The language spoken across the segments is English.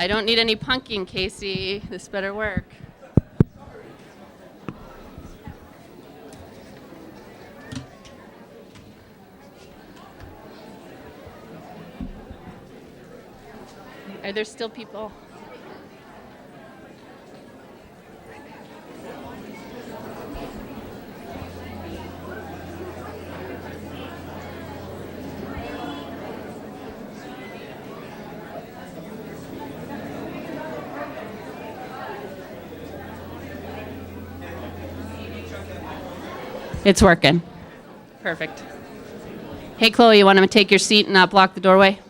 I don't need any punking, Casey. This better work. Are there still people? It's working. Perfect. Hey, Chloe, you want to take your seat and not block the doorway?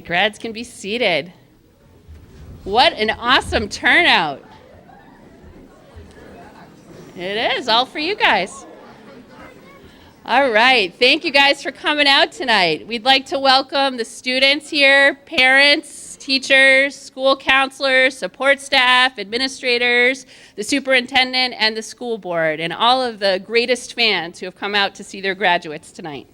Grads can be seated. What an awesome turnout. It is, all for you guys. All right, thank you guys for coming out tonight. We'd like to welcome the students here, parents, teachers, school counselors, support staff, administrators, the superintendent, and the school board, and all of the greatest fans who have come out to see their graduates tonight.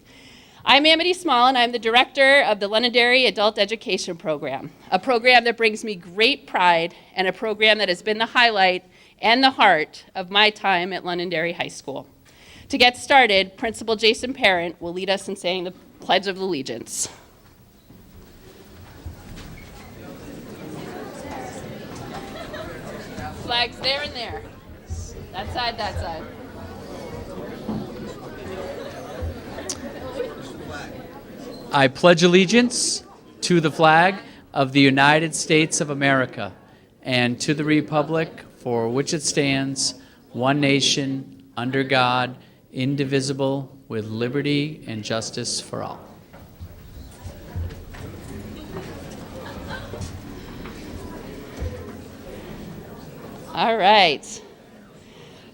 I'm Amity Small, and I'm the director of the Londonderry Adult Education Program, a program that brings me great pride and a program that has been the highlight and the heart of my time at Londonderry High School. To get started, Principal Jason Parent will lead us in saying the Pledge of Allegiance. Flags there and there. That side, that side. I pledge allegiance to the flag of the United States of America and to the republic for which it stands, one nation, under God, indivisible, with liberty and justice for all. All right.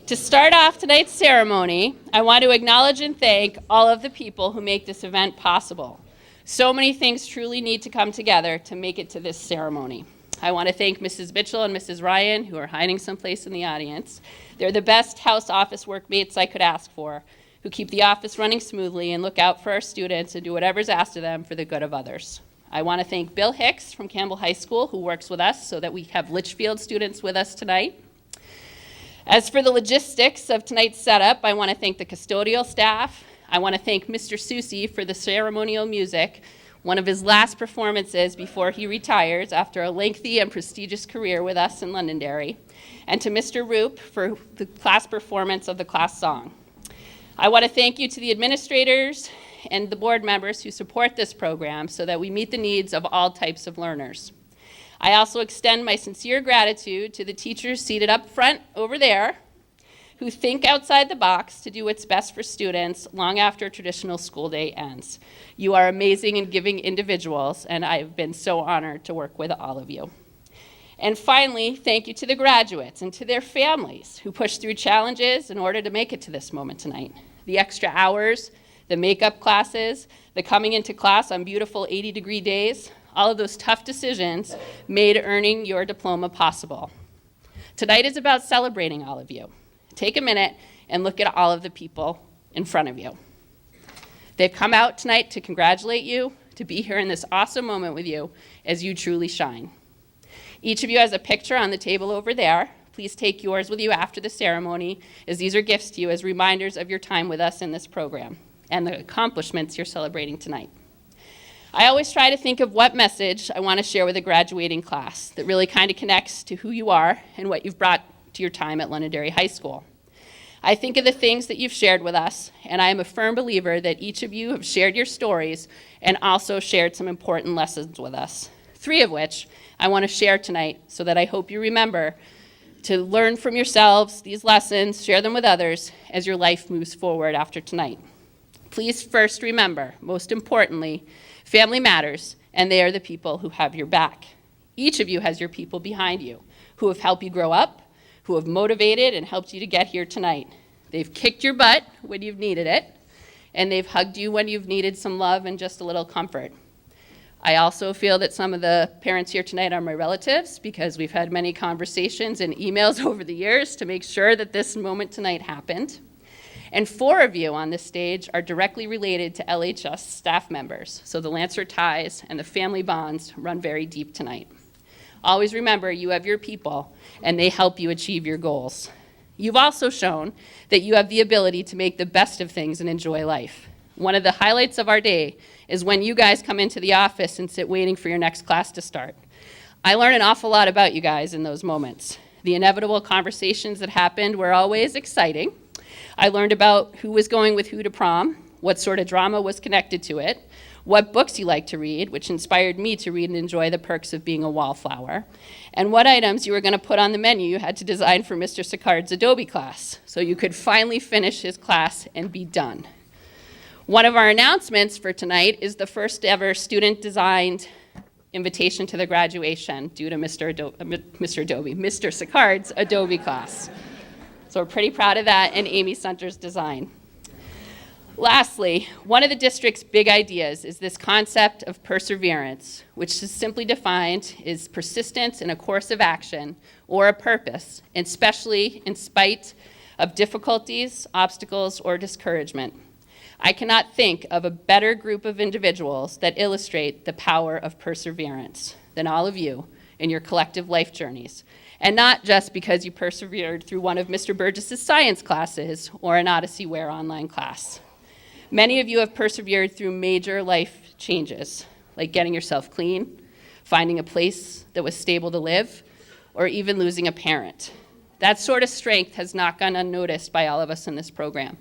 To start off tonight's ceremony, I want to acknowledge and thank all of the people who make this event possible. So many things truly need to come together to make it to this ceremony. I want to thank Mrs. Mitchell and Mrs. Ryan, who are hiding someplace in the audience. They're the best house office workmates I could ask for, who keep the office running smoothly and look out for our students and do whatever's asked of them for the good of others. I want to thank Bill Hicks from Campbell High School, who works with us so that we have Litchfield students with us tonight. As for the logistics of tonight's setup, I want to thank the custodial staff. I want to thank Mr. Susi for the ceremonial music, one of his last performances before he retires after a lengthy and prestigious career with us in Londonderry, and to Mr. Roop for the class performance of the class song. I want to thank you to the administrators and the board members who support this program so that we meet the needs of all types of learners. I also extend my sincere gratitude to the teachers seated up front over there who think outside the box to do what's best for students long after traditional school day ends. You are amazing and giving individuals, and I've been so honored to work with all of you. And finally, thank you to the graduates and to their families who pushed through challenges in order to make it to this moment tonight. the extra hours, the makeup classes, the coming into class on beautiful 80-degree days, all of those tough decisions made earning your diploma possible. Tonight is about celebrating all of you. Take a minute and look at all of the people in front of you. They've come out tonight to congratulate you, to be here in this awesome moment with you as you truly shine. Each of you has a picture on the table over there. Please take yours with you after the ceremony, as these are gifts to you as reminders of your time with us in this program and the accomplishments you're celebrating tonight. I always try to think of what message I want to share with a graduating class that really kind of connects to who you are and what you've brought to your time at Londonderry High School. I think of the things that you've shared with us, and I am a firm believer that each of you have shared your stories and also shared some important lessons with us, 3 of which I want to share tonight so that I hope you remember to learn from yourselves these lessons, share them with others as your life moves forward after tonight. Please first remember, most importantly, family matters, and they are the people who have your back. Each of you has your people behind you who have helped you grow up, who have motivated and helped you to get here tonight. They've kicked your butt when you've needed it, and they've hugged you when you've needed some love and just a little comfort. I also feel that some of the parents here tonight are my relatives because we've had many conversations and emails over the years to make sure that this moment tonight happened. And 4 of you on this stage are directly related to LHS staff members, so the Lancer ties and the family bonds run very deep tonight. Always remember, you have your people, and they help you achieve your goals. You've also shown that you have the ability to make the best of things and enjoy life. One of the highlights of our day is when you guys come into the office and sit waiting for your next class to start. I learn an awful lot about you guys in those moments. The inevitable conversations that happened were always exciting. I learned about who was going with who to prom, what sort of drama was connected to it, what books you like to read, which inspired me to read and enjoy The Perks of Being a Wallflower, and what items you were going to put on the menu you had to design for Mr. Sicard's Adobe class, so you could finally finish his class and be done. One of our announcements for tonight is the first ever student-designed invitation to the graduation due to Mr. Sicard's Adobe class. So we're pretty proud of that and Amy Sunter's design. Lastly, one of the district's big ideas is this concept of perseverance, which is simply defined as persistence in a course of action or a purpose, especially in spite of difficulties, obstacles, or discouragement. I cannot think of a better group of individuals that illustrate the power of perseverance than all of you in your collective life journeys, and not just because you persevered through one of Mr. Burgess's science classes or an Odyssey Ware online class. Many of you have persevered through major life changes, like getting yourself clean, finding a place that was stable to live, or even losing a parent. That sort of strength has not gone unnoticed by all of us in this program.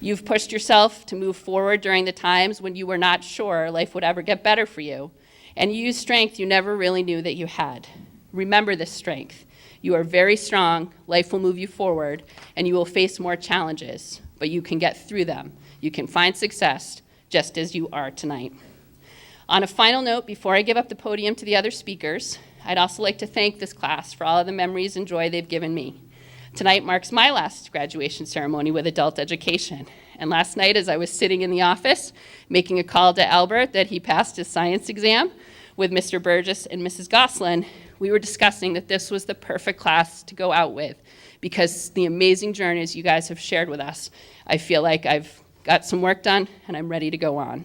You've pushed yourself to move forward during the times when you were not sure life would ever get better for you, and you used strength you never really knew that you had. Remember this strength. You are very strong, life will move you forward, and you will face more challenges, but you can get through them. You can find success just as you are tonight. On a final note, before I give up the podium to the other speakers, I'd also like to thank this class for all of the memories and joy they've given me. Tonight marks my last graduation ceremony with adult education. And last night, as I was sitting in the office, making a call to Albert that he passed his science exam with Mr. Burgess and Mrs. Goslin, we were discussing that this was the perfect class to go out with because the amazing journeys you guys have shared with us, I feel like I've got some work done and I'm ready to go on.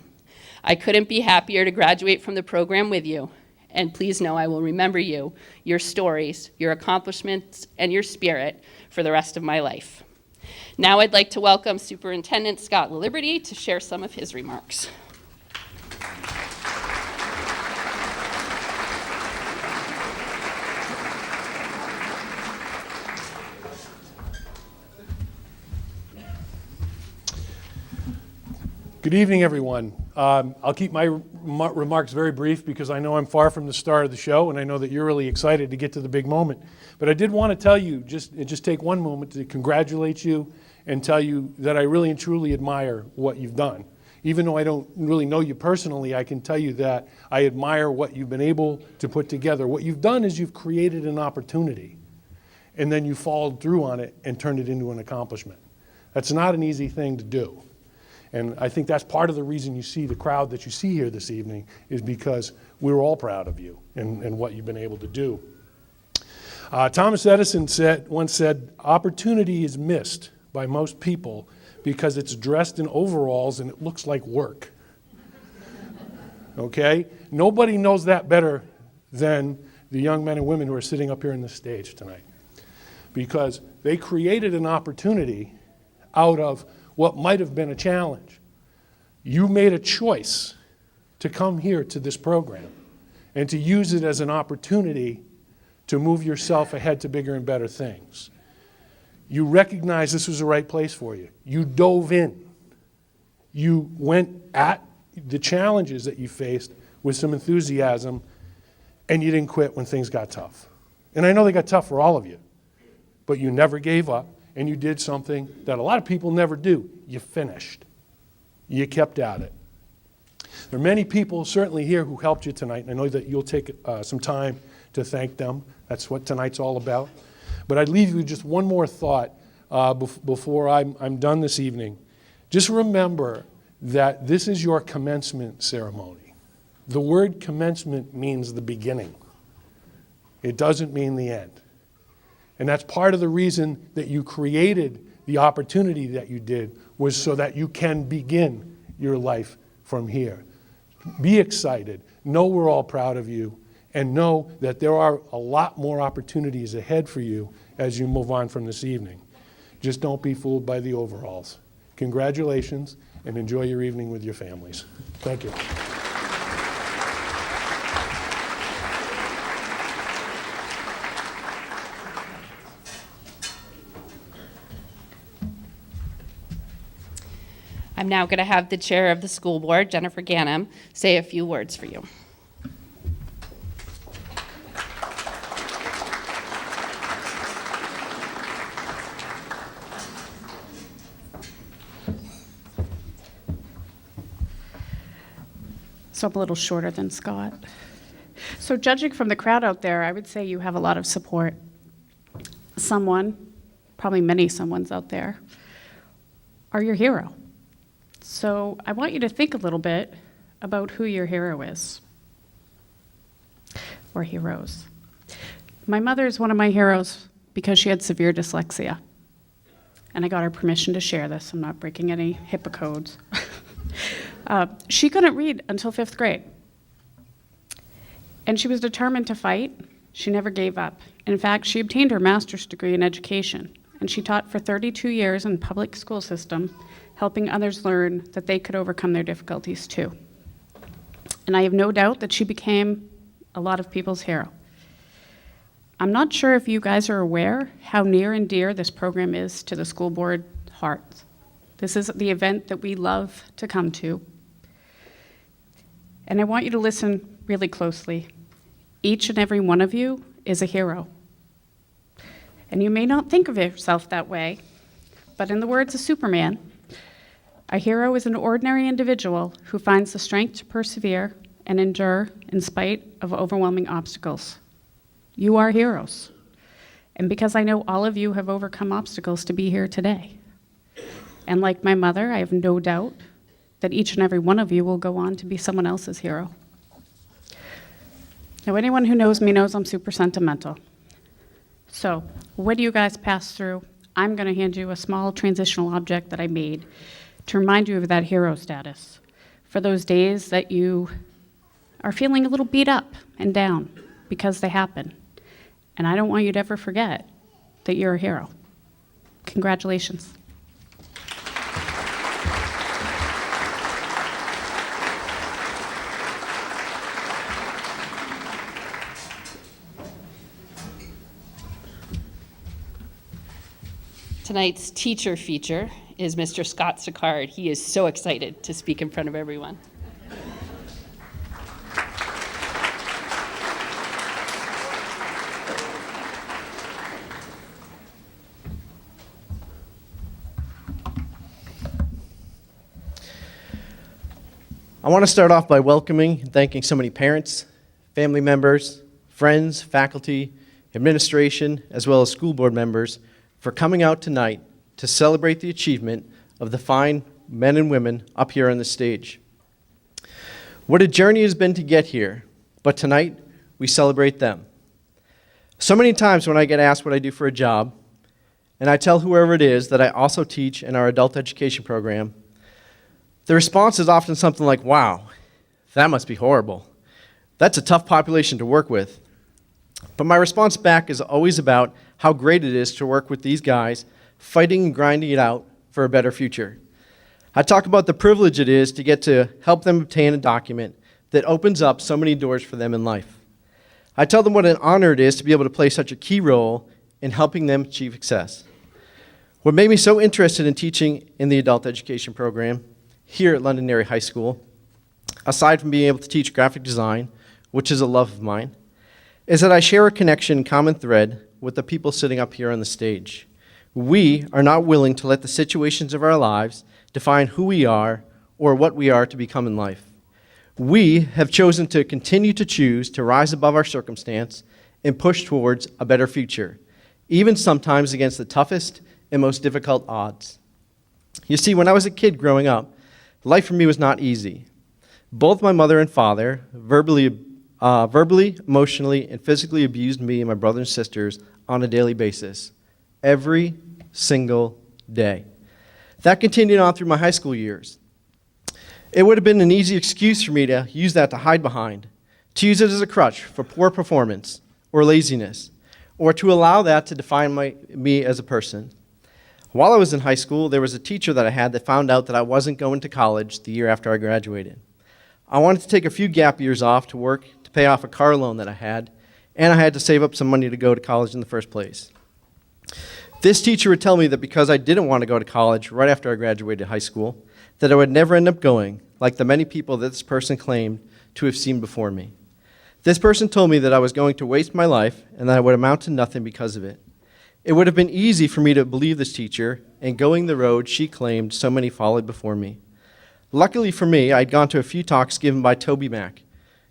I couldn't be happier to graduate from the program with you. And please know I will remember you, your stories, your accomplishments, and your spirit for the rest of my life. Now I'd like to welcome Superintendent Scott Liberty to share some of his remarks. Good evening, everyone. I'll keep my remarks very brief because I know I'm far from the star of the show, and I know that you're really excited to get to the big moment. But I did want to tell you, just take one moment to congratulate you and tell you that I really and truly admire what you've done. Even though I don't really know you personally, I can tell you that I admire what you've been able to put together. What you've done is you've created an opportunity, and then you followed through on it and turned it into an accomplishment. That's not an easy thing to do. And I think that's part of the reason you see the crowd that you see here this evening, is because we're all proud of you and what you've been able to do. Thomas Edison once said, opportunity is missed by most people because it's dressed in overalls and it looks like work. Okay? Nobody knows that better than the young men and women who are sitting up here on the stage tonight, because they created an opportunity out of what might have been a challenge. You made a choice to come here to this program and to use it as an opportunity to move yourself ahead to bigger and better things. You recognized this was the right place for you. You dove in. You went at the challenges that you faced with some enthusiasm, and you didn't quit when things got tough. And I know they got tough for all of you, but you never gave up, and you did something that a lot of people never do. You finished. You kept at it. There are many people certainly here who helped you tonight, and I know that you'll take some time to thank them. That's what tonight's all about. But I'd leave you with just one more thought before I'm done this evening. Just remember that this is your commencement ceremony. The word commencement means the beginning. It doesn't mean the end. And that's part of the reason that you created the opportunity that you did, was so that you can begin your life from here. Be excited. Know we're all proud of you. And know that there are a lot more opportunities ahead for you as you move on from this evening. Just don't be fooled by the overalls. Congratulations, and enjoy your evening with your families. Thank you. I'm now going to have the chair of the school board, Jennifer Ganem, say a few words for you. So I'm a little shorter than Scott. So judging from the crowd out there, I would say you have a lot of support. Someone, probably many someones out there, are your hero. So I want you to think a little bit about who your hero is, or heroes. My mother is one of my heroes because she had severe dyslexia. And I got her permission to share this. I'm not breaking any HIPAA codes. She couldn't read until 5th grade. And she was determined to fight. She never gave up. In fact, she obtained her master's degree in education. And she taught for 32 years in public school system, helping others learn that they could overcome their difficulties too. And I have no doubt that she became a lot of people's hero. I'm not sure if you guys are aware how near and dear this program is to the school board hearts. This is the event that we love to come to. And I want you to listen really closely. Each and every one of you is a hero. And you may not think of yourself that way, but in the words of Superman, a hero is an ordinary individual who finds the strength to persevere and endure in spite of overwhelming obstacles. You are heroes. And because I know all of you have overcome obstacles to be here today. And like my mother, I have no doubt that each and every one of you will go on to be someone else's hero. Now, anyone who knows me knows I'm super sentimental. So, what do you guys pass through? I'm going to hand you a small transitional object that I made to remind you of that hero status for those days that you are feeling a little beat up and down because they happen. And I don't want you to ever forget that you're a hero. Congratulations. Tonight's teacher feature is Mr. Scott Sicard. He is so excited to speak in front of everyone. I want to start off by welcoming and thanking so many parents, family members, friends, faculty, administration, as well as school board members for coming out tonight to celebrate the achievement of the fine men and women up here on the stage. What a journey has been to get here, but tonight we celebrate them. So many times when I get asked what I do for a job, and I tell whoever it is that I also teach in our adult education program, the response is often something like, wow, that must be horrible. That's a tough population to work with. But my response back is always about how great it is to work with these guys, fighting and grinding it out for a better future. I talk about the privilege it is to get to help them obtain a document that opens up so many doors for them in life. I tell them what an honor it is to be able to play such a key role in helping them achieve success. What made me so interested in teaching in the adult education program here at Londonderry High School, aside from being able to teach graphic design, which is a love of mine, is that I share a connection, common thread, with the people sitting up here on the stage. We are not willing to let the situations of our lives define who we are or what we are to become in life. We have chosen to continue to choose to rise above our circumstance and push towards a better future, even sometimes against the toughest and most difficult odds. You see, when I was a kid growing up, life for me was not easy. Both my mother and father verbally, emotionally, and physically abused me and my brothers and sisters on a daily basis, every single day. That continued on through my high school years. It would have been an easy excuse for me to use that to hide behind, to use it as a crutch for poor performance or laziness, or to allow that to define me as a person. While I was in high school, there was a teacher that I had that found out that I wasn't going to college the year after I graduated. I wanted to take a few gap years off to work to pay off a car loan that I had, and I had to save up some money to go to college in the first place. This teacher would tell me that because I didn't want to go to college right after I graduated high school, that I would never end up going, like the many people that this person claimed to have seen before me. This person told me that I was going to waste my life and that I would amount to nothing because of it. It would have been easy for me to believe this teacher, and going the road she claimed so many followed before me. Luckily for me, I'd gone to a few talks given by Toby Mac,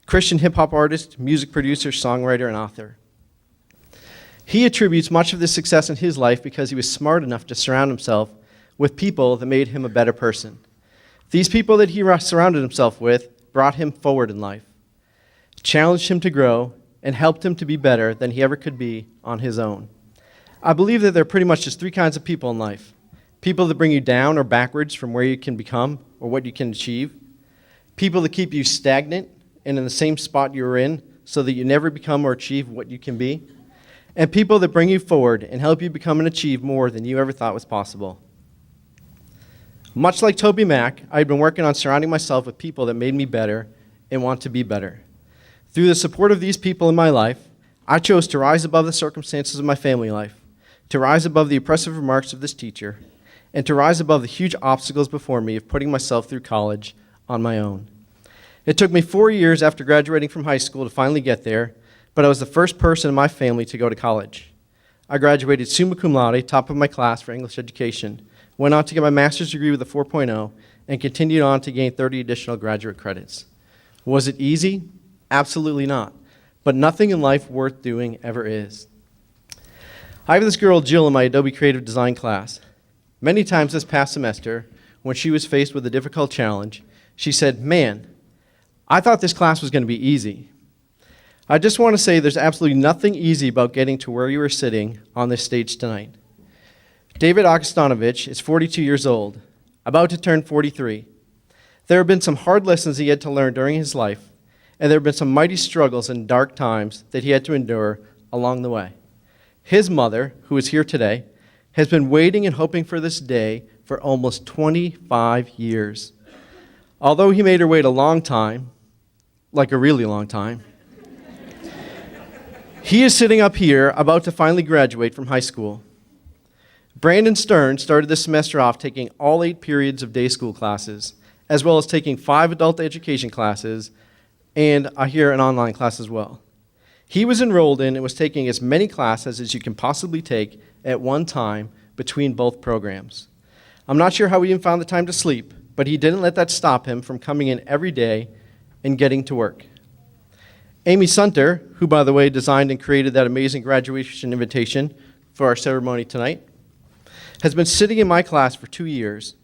Christian hip-hop artist, music producer, songwriter, and author. He attributes much of this success in his life because he was smart enough to surround himself with people that made him a better person. These people that he surrounded himself with brought him forward in life, challenged him to grow, and helped him to be better than he ever could be on his own. I believe that there are pretty much just three kinds of people in life. People that bring you down or backwards from where you can become or what you can achieve. People that keep you stagnant and in the same spot you're in so that you never become or achieve what you can be. And people that bring you forward and help you become and achieve more than you ever thought was possible. Much like Toby Mac, I've been working on surrounding myself with people that made me better and want to be better. Through the support of these people in my life, I chose to rise above the circumstances of my family life, to rise above the oppressive remarks of this teacher, and to rise above the huge obstacles before me of putting myself through college on my own. It took me 4 years after graduating from high school to finally get there, but I was the first person in my family to go to college. I graduated summa cum laude, top of my class for English education, went on to get my master's degree with a 4.0, and continued on to gain 30 additional graduate credits. Was it easy? Absolutely not. But nothing in life worth doing ever is. I have this girl, Jill, in my Adobe Creative Design class. Many times this past semester, when she was faced with a difficult challenge, she said, "Man, I thought this class was going to be easy." I just want to say there's absolutely nothing easy about getting to where you are sitting on this stage tonight. David Augustanovich is 42 years old, about to turn 43. There have been some hard lessons he had to learn during his life, and there have been some mighty struggles and dark times that he had to endure along the way. His mother, who is here today, has been waiting and hoping for this day for almost 25 years. Although he made her wait a long time, like a really long time, he is sitting up here about to finally graduate from high school. Brandon Stern started this semester off taking all 8 periods of day school classes, as well as taking 5 adult education classes, and I hear an online class as well. He was enrolled in and was taking as many classes as you can possibly take at one time between both programs. I'm not sure how he even found the time to sleep, but he didn't let that stop him from coming in every day and getting to work. Amy Sunter, who, by the way, designed and created that amazing graduation invitation for our ceremony tonight, has been sitting in my class for 2 years.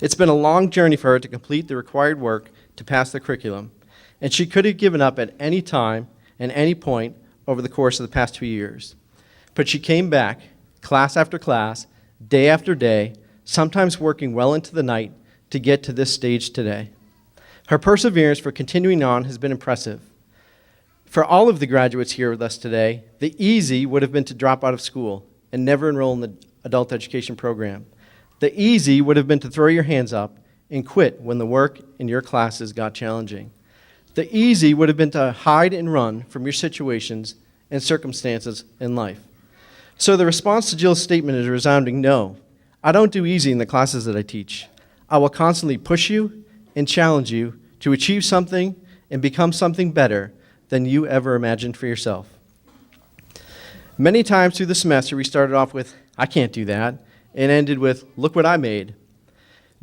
It's been a long journey for her to complete the required work to pass the curriculum, and she could have given up at any time and any point over the course of the past 2 years. But she came back, class after class, day after day, sometimes working well into the night to get to this stage today. Her perseverance for continuing on has been impressive. For all of the graduates here with us today, the easy would have been to drop out of school and never enroll in the adult education program. The easy would have been to throw your hands up and quit when the work in your classes got challenging. The easy would have been to hide and run from your situations and circumstances in life. So the response to Jill's statement is a resounding no. I don't do easy in the classes that I teach. I will constantly push you and challenge you to achieve something and become something better than you ever imagined for yourself. Many times through the semester, we started off with, I can't do that, and ended with, look what I made.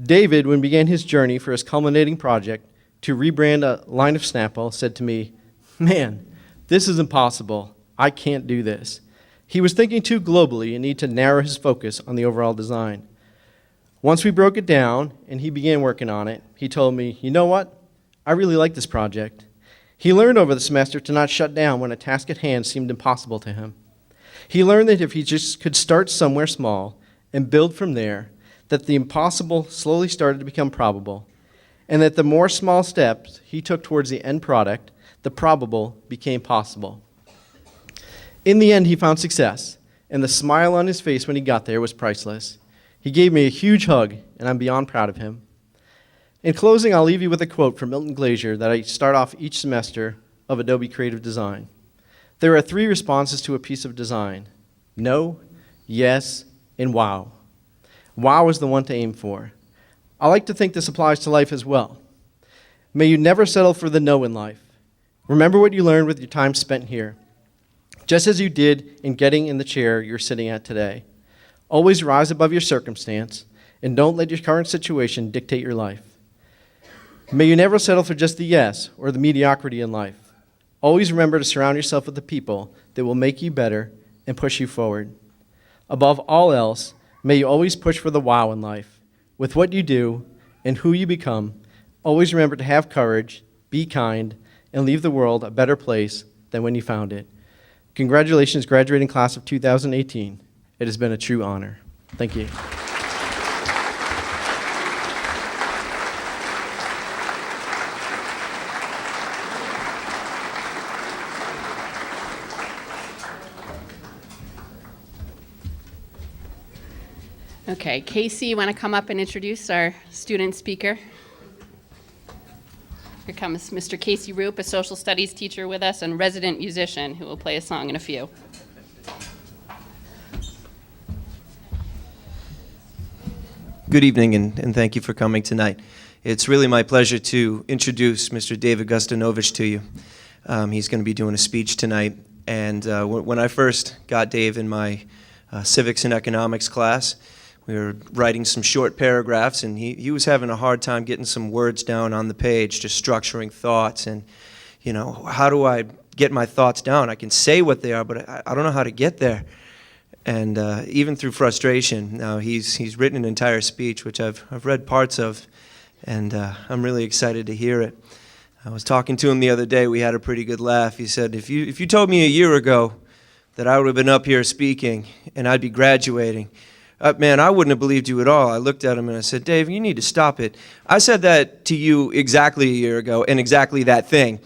David, when began his journey for his culminating project to rebrand a line of Snapple, said to me, man, this is impossible. I can't do this. He was thinking too globally and needed to narrow his focus on the overall design. Once we broke it down and he began working on it, he told me, you know what? I really like this project. He learned over the semester to not shut down when a task at hand seemed impossible to him. He learned that if he just could start somewhere small and build from there, that the impossible slowly started to become probable, and that the more small steps he took towards the end product, the probable became possible. In the end, he found success, and the smile on his face when he got there was priceless. He gave me a huge hug, and I'm beyond proud of him. In closing, I'll leave you with a quote from Milton Glaser that I start off each semester of Adobe Creative Design. There are 3 responses to a piece of design: no, yes, and wow. Wow is the one to aim for. I like to think this applies to life as well. May you never settle for the no in life. Remember what you learned with your time spent here, just as you did in getting in the chair you're sitting at today. Always rise above your circumstance, and don't let your current situation dictate your life. May you never settle for just the yes or the mediocrity in life. Always remember to surround yourself with the people that will make you better and push you forward. Above all else, may you always push for the wow in life. With what you do and who you become, always remember to have courage, be kind, and leave the world a better place than when you found it. Congratulations, graduating class of 2018. It has been a true honor. Thank you. Okay, Casey, you want to come up and introduce our student speaker? Here comes Mr. Casey Roop, a social studies teacher with us and resident musician who will play a song in a few. Good evening, and thank you for coming tonight. It's really my pleasure to introduce Mr. David Gustanovich to you. He's going to be doing a speech tonight, and when I first got Dave in my civics and economics class, we were writing some short paragraphs, and he was having a hard time getting some words down on the page, just structuring thoughts, and, you know, how do I get my thoughts down? I can say what they are, but I don't know how to get there. And even through frustration, now he's written an entire speech, which I've read parts of, and I'm really excited to hear it. I was talking to him the other day. We had a pretty good laugh. He said, if you told me a year ago that I would have been up here speaking and I'd be graduating, man, I wouldn't have believed you at all. I looked at him and I said, Dave, you need to stop it. I said that to you exactly a year ago and exactly that thing.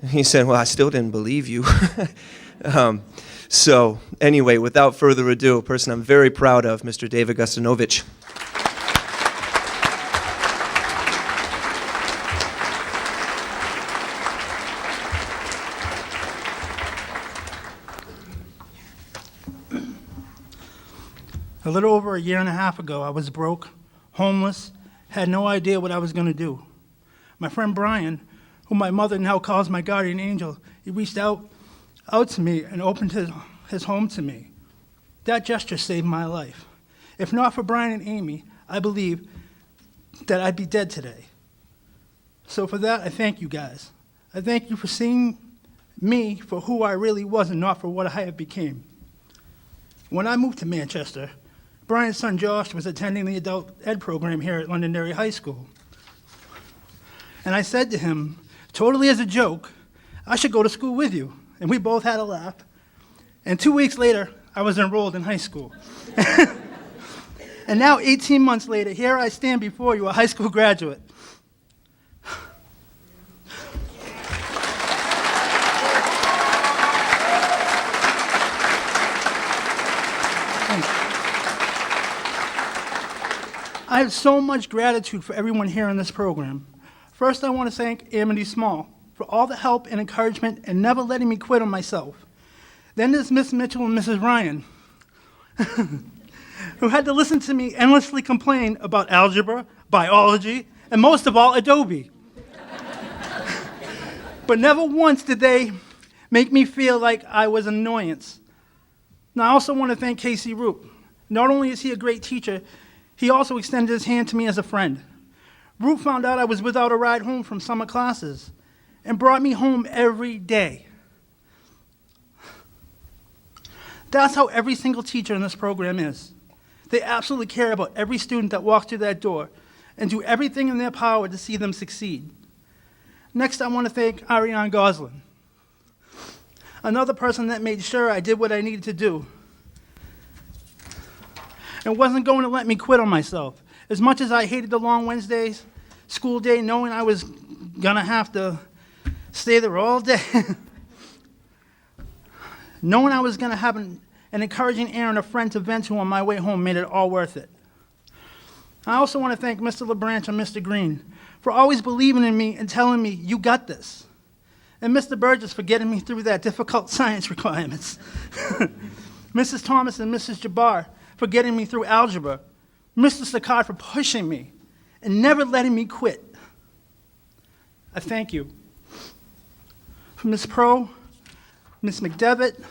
And he said, well, I still didn't believe you. So anyway, without further ado, a person I'm very proud of, Mr. David Gustanovich. A little over a year and a half ago, I was broke, homeless, had no idea what I was going to do. My friend Brian, whom my mother now calls my guardian angel, he reached out to me and opened his home to me. That gesture saved my life. If not for Brian and Amy, I believe that I'd be dead today. So for that, I thank you guys. I thank you for seeing me for who I really was and not for what I have became. When I moved to Manchester, Brian's son Josh was attending the adult ed program here at Londonderry High School. And I said to him, totally as a joke, I should go to school with you. And we both had a laugh. And 2 weeks later, I was enrolled in high school. And now, 18 months later, here I stand before you, a high school graduate. I have so much gratitude for everyone here in this program. First, I want to thank Amity Small for all the help and encouragement and never letting me quit on myself. Then there's Miss Mitchell and Mrs. Ryan, who had to listen to me endlessly complain about algebra, biology, and most of all, Adobe. But never once did they make me feel like I was an annoyance. Now, I also want to thank Casey Roop. Not only is he a great teacher, he also extended his hand to me as a friend. Roop found out I was without a ride home from summer classes and brought me home every day. That's how every single teacher in this program is. They absolutely care about every student that walks through that door and do everything in their power to see them succeed. Next, I want to thank Ariane Goslin, another person that made sure I did what I needed to do and wasn't going to let me quit on myself. As much as I hated the long Wednesdays, school day, knowing I was going to have to stay there all day, knowing I was going to have an encouraging ear and a friend to vent to on my way home made it all worth it. I also want to thank Mr. LeBranch and Mr. Green for always believing in me and telling me, you got this. And Mr. Burgess for getting me through that difficult science requirements. Mrs. Thomas and Mrs. Jabbar for getting me through algebra. Mr. Saccard for pushing me and never letting me quit. I thank you. For Ms. Pro, Ms. McDevitt,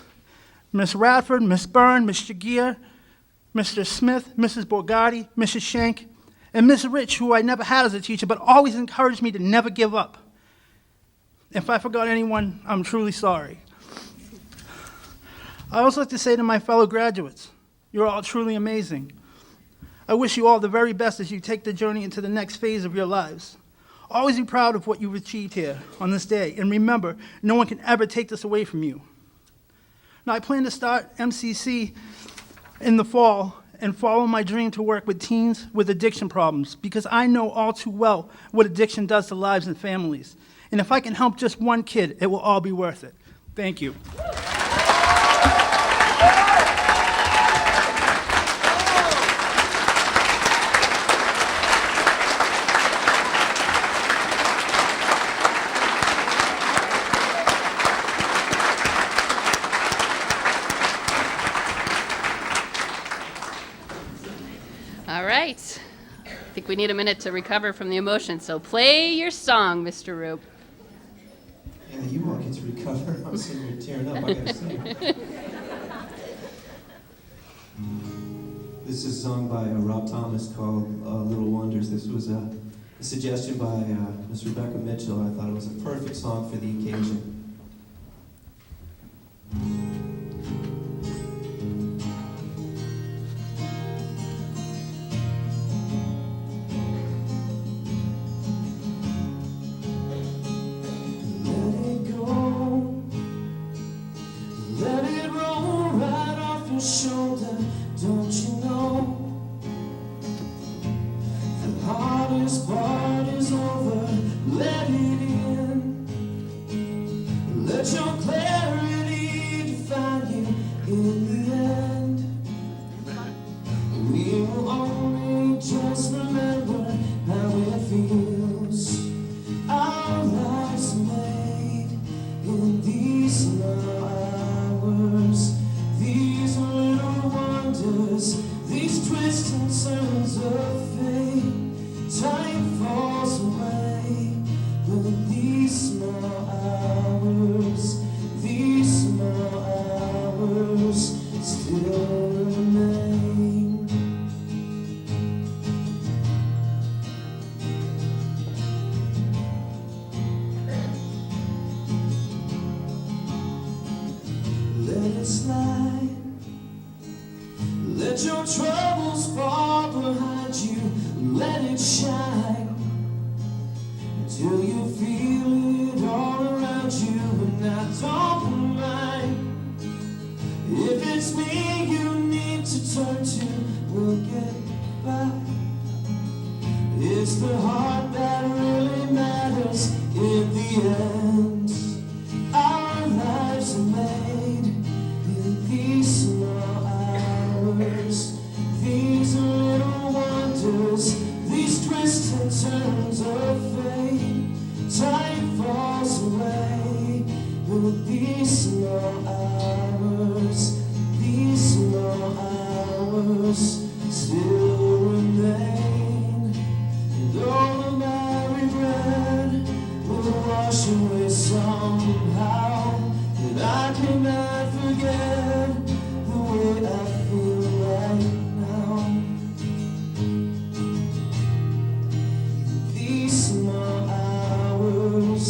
Ms. Radford, Ms. Byrne, Ms. Shagia, Mr. Smith, Mrs. Borgatti, Mrs. Schenk, and Ms. Rich, who I never had as a teacher, but always encouraged me to never give up. If I forgot anyone, I'm truly sorry. I also like to say to my fellow graduates, you're all truly amazing. I wish you all the very best as you take the journey into the next phase of your lives. Always be proud of what you've achieved here on this day, and remember, no one can ever take this away from you. Now, I plan to start MCC in the fall and follow my dream to work with teens with addiction problems, because I know all too well what addiction does to lives and families. And if I can help just one kid, it will all be worth it. Thank you. All right. I think we need a minute to recover from the emotion, so play your song, Mr. Roop. Yeah, you all get to recover. I'm sitting here tearing up. I gotta sing. This is a song by Rob Thomas called Little Wonders. This was a suggestion by Miss Rebecca Mitchell. I thought it was a perfect song for the occasion. Shoulder, don't you know? The hardest part is over. Let it in. Let your clarity define you in the end. We will only just remember how it feels. Our lives are made in these small hours. These little wonders, these twists and turns of fate. Time falls away, but these small hours still remain. Let it slide. Let your trouble till you feel it all around you, and I don't mind. If it's me you need to turn to, we'll get by. It's the heart that really matters in the end. Our lives are made in these small hours, these little wonders, these twists and turns of fate. Time falls away with these small hours, these small hours still remain. And all of my regret will wash away somehow, and I cannot forget the way I feel right now. These small hours,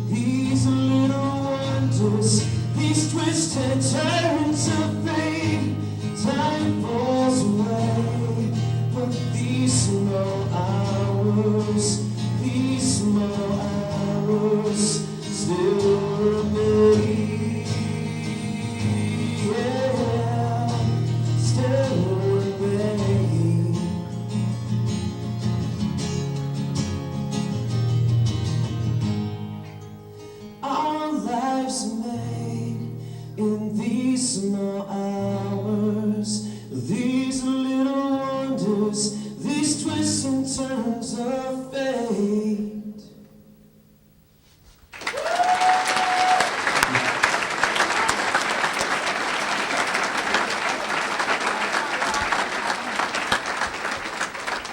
these little wonders, these twists and turns of fate. Time falls away, but these small hours, these small hours still remain. Yeah, still remain. Our lives are made in these small hours, these little wonders, these twists and turns of fate.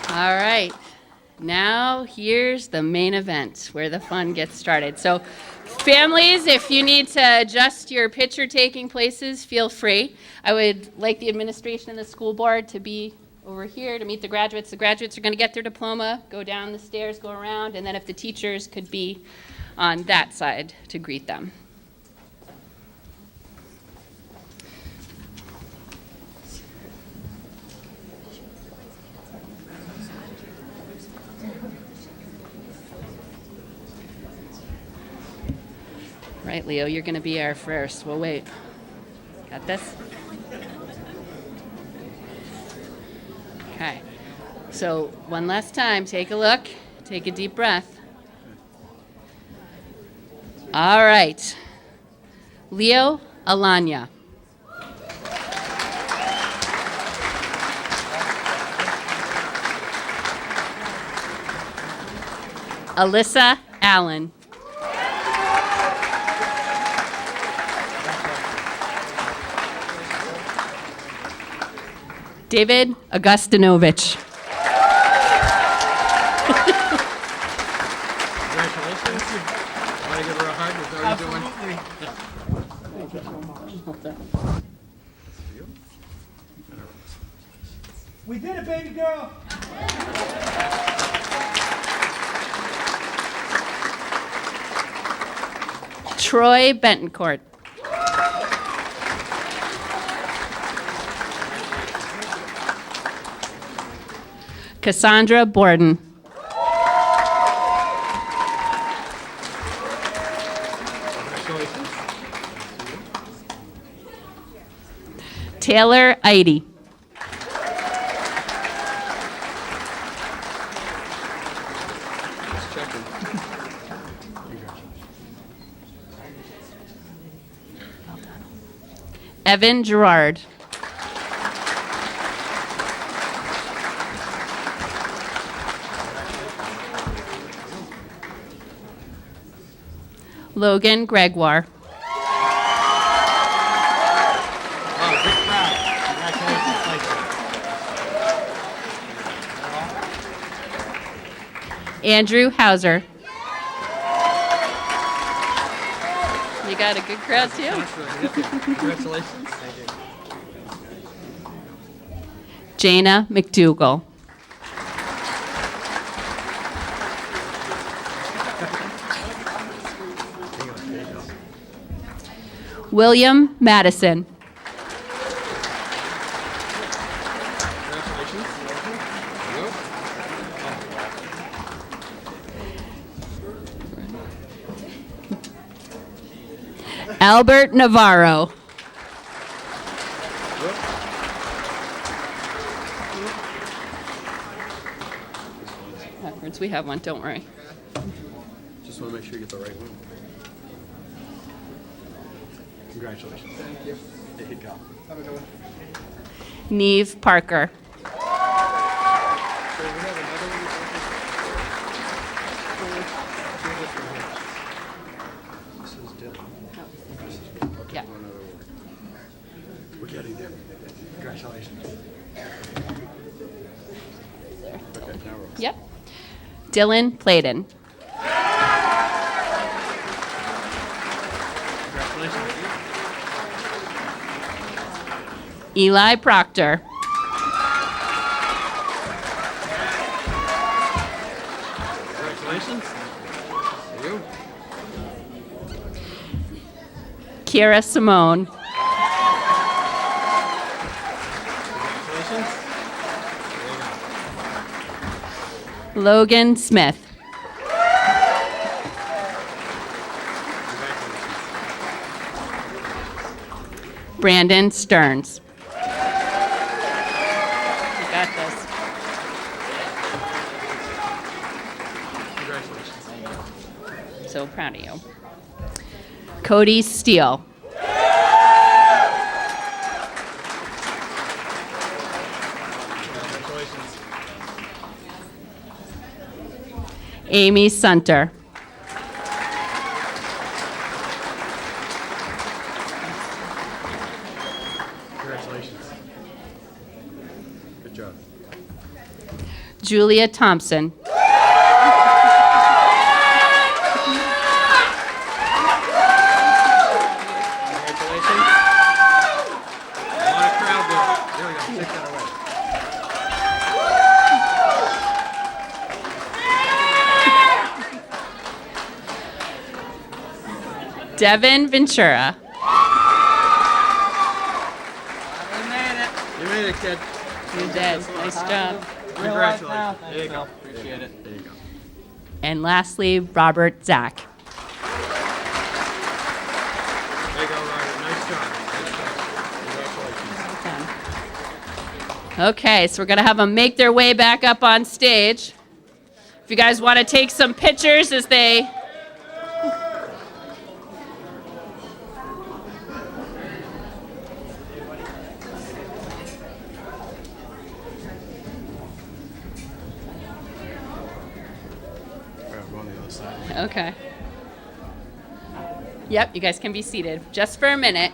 All right. Now here's the main event where the fun gets started. So families, if you need to adjust your picture taking places, feel free. I would like the administration and the school board to be over here to meet the graduates. The graduates are going to get their diploma, go down the stairs, go around, and then if the teachers could be on that side to greet them. Right, Leo, you're going to be our first. We'll wait. Got this? Okay. So one last time, take a look. Take a deep breath. All right. Leo Alanya. Alyssa Allen. David Augustinovich. Congratulations. Want to give her a hug? Is that what you're doing? We did it, baby girl. Troy Bentoncourt. Cassandra Borden. Taylor Eide. Evan Gerard. Logan Gregoire. Oh, big crowd. Congratulations. Thank you. Andrew Hauser. You got a good crowd too. Congratulations. Thank you. Jana McDougall. William Madison. Albert Navarro. Backwards, we have one, don't worry. Just want to make sure you get the right one. Congratulations. Thank you. There you go. Have a good one. Neve Parker. Yeah. We're getting there. Congratulations. Okay, now we're Yep. Dylan Pladen. Congratulations. Eli Proctor. Congratulations. You. Kira Simone. Congratulations. Logan Smith. Brandon Stearns. You got this. Congratulations. So proud of you. Cody Steele. Congratulations. Amy Sunter. Congratulations. Good job. Julia Thompson. Congratulations. A lot of crowd there. There we go. Take that away. Devin Ventura. You made it, kid. You did. Nice job. Congratulations. There you go. Appreciate it. There you go. And lastly, Robert Zach. There you go, Robert. Nice job. Congratulations. Okay, so we're going to have them make their way back up on stage. If you guys want to take some pictures as they... All right, go on the other side. Okay. Yep, you guys can be seated just for a minute.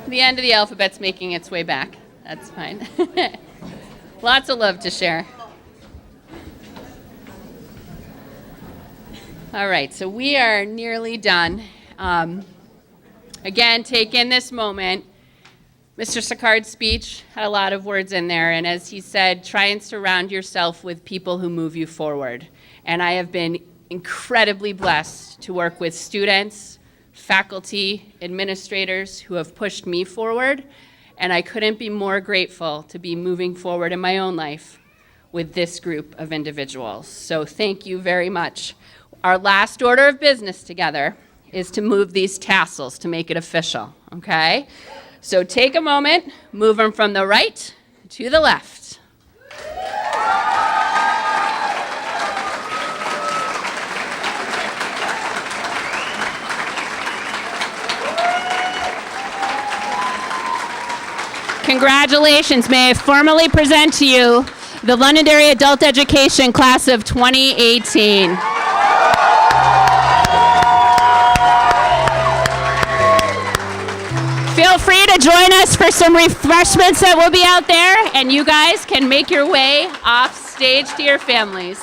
The end of the alphabet's making its way back. That's fine. Lots of love to share. All right, so we are nearly done. Again, take in this moment. Mr. Sicard's speech had a lot of words in there, and as he said, try and surround yourself with people who move you forward. And I have been incredibly blessed to work with students, faculty, administrators who have pushed me forward, and I couldn't be more grateful to be moving forward in my own life with this group of individuals. So thank you very much. Our last order of business together is to move these tassels to make it official, okay? So take a moment, move them from the right to the left. Congratulations. May I formally present to you the Londonderry Adult Education Class of 2018. Feel free to join us for some refreshments that will be out there, and you guys can make your way off stage to your families.